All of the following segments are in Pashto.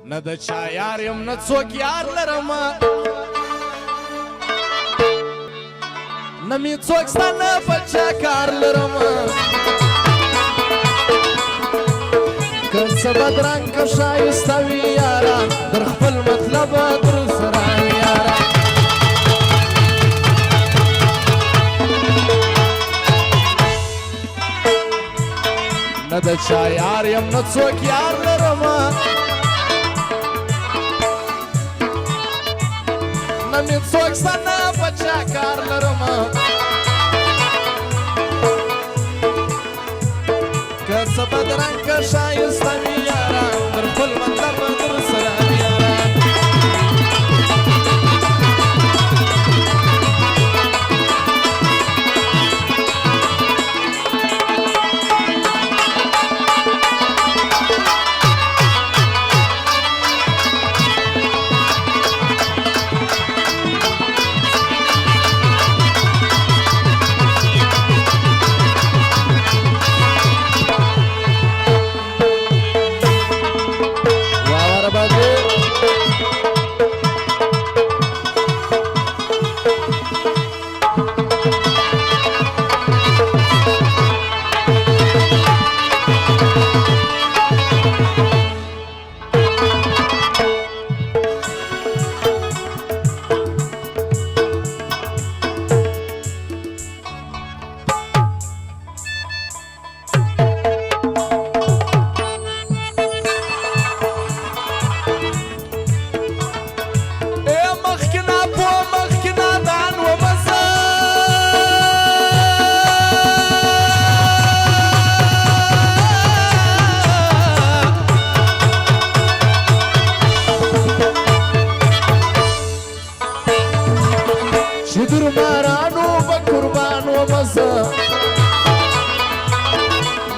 نه د چا یار یم نه څوک یار لرم نه مې څوک ستا نه په چا کار لرم که څه بدرنګ که ښایسته وي یاره در خپل مطلب در سره وي یاره نه د چا یار یم نه څوک یار لرم نه مې څوک ستا نه په چا کار لرم که څه بدرنګ که ښایسته وي یاره در خپل مطلب در سره وي یاره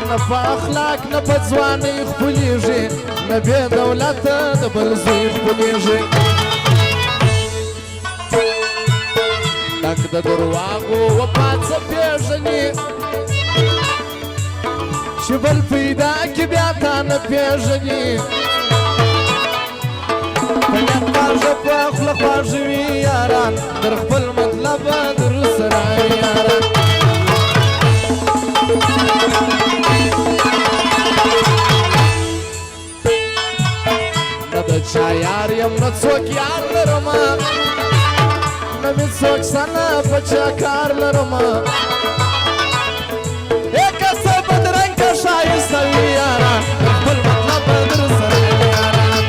نه په اخلاق نه په ځوانۍ ښکلېږي نه بې دولته د بل زوی ښکلېږي ډک د درواغو وفا څه پېژني چې بل پیدا کړي بیا تا نه پېژني په نیت خواږه په خوله خواږه وي یاران در خپل مطلب در سره یاران نه د چا یار یم نه څوک یار لرم نه مې څوک ستا نه په چا کار لرم که څه بدرنګ که ښایسته وي یاران در خپل مطلب در سره وي یاران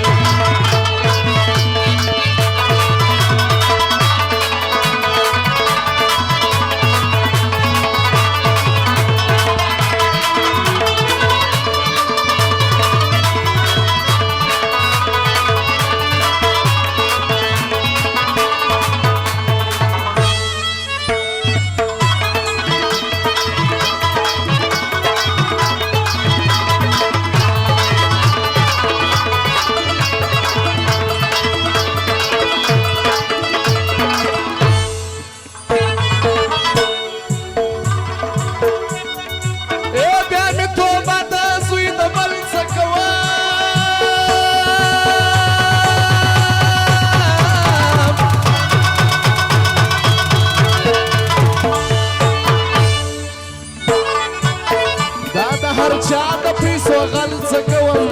چا د پیسو غل څه کوم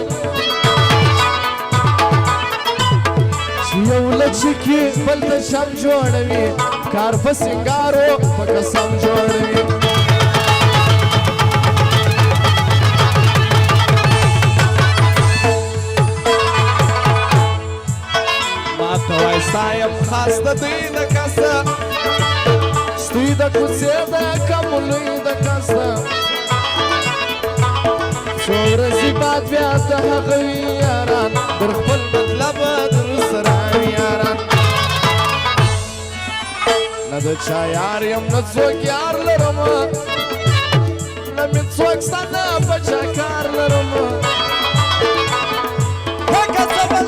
چې یو لچکي بل ته شم جوړوي کار په سینګارو په قسم جوړوي ما ته وایي ستا یم خاص د دوی د کسه ستوی د کوڅې د کملوی د کسه څو ورځې بعد بیا د هغه وي یاران در خپل مطلب در سره وي یاران نه د چا یار یم نه څوک یار لرم نه مې څوک ستا نه په چا کار لرم که څه بل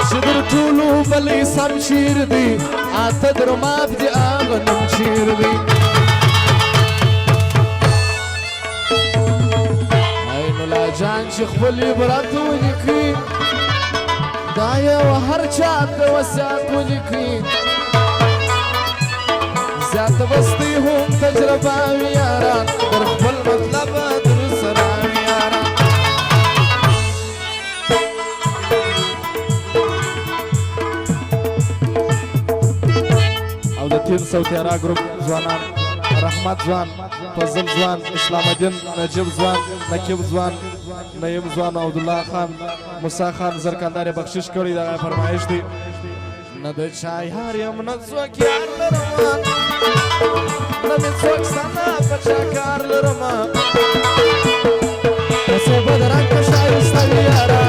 چې در ټولو بلې سم شیر دی اته در ماف دي هغه نوم چیر دی ملا جان چې خپلې برات ولیکي دا یو هر چا ته وصیت ولیکي زیاته بستي هم تجربه وي یاران در خپل مطلب در سره وي یاران او د 313 ګروپ ځوانان رحمت ځوان فضل ځوان اسلام الدین نجیب ځوان نقیب ځوان نعیم ځوان عبدالله خان موسی خان زرکندار بخشش کړی دا فرمایش دی نه د چا یار یم نه څوک یار لرم نه مې څوک ستا په چا کار لرم پسې به د رنګ په ښایسته وي یاره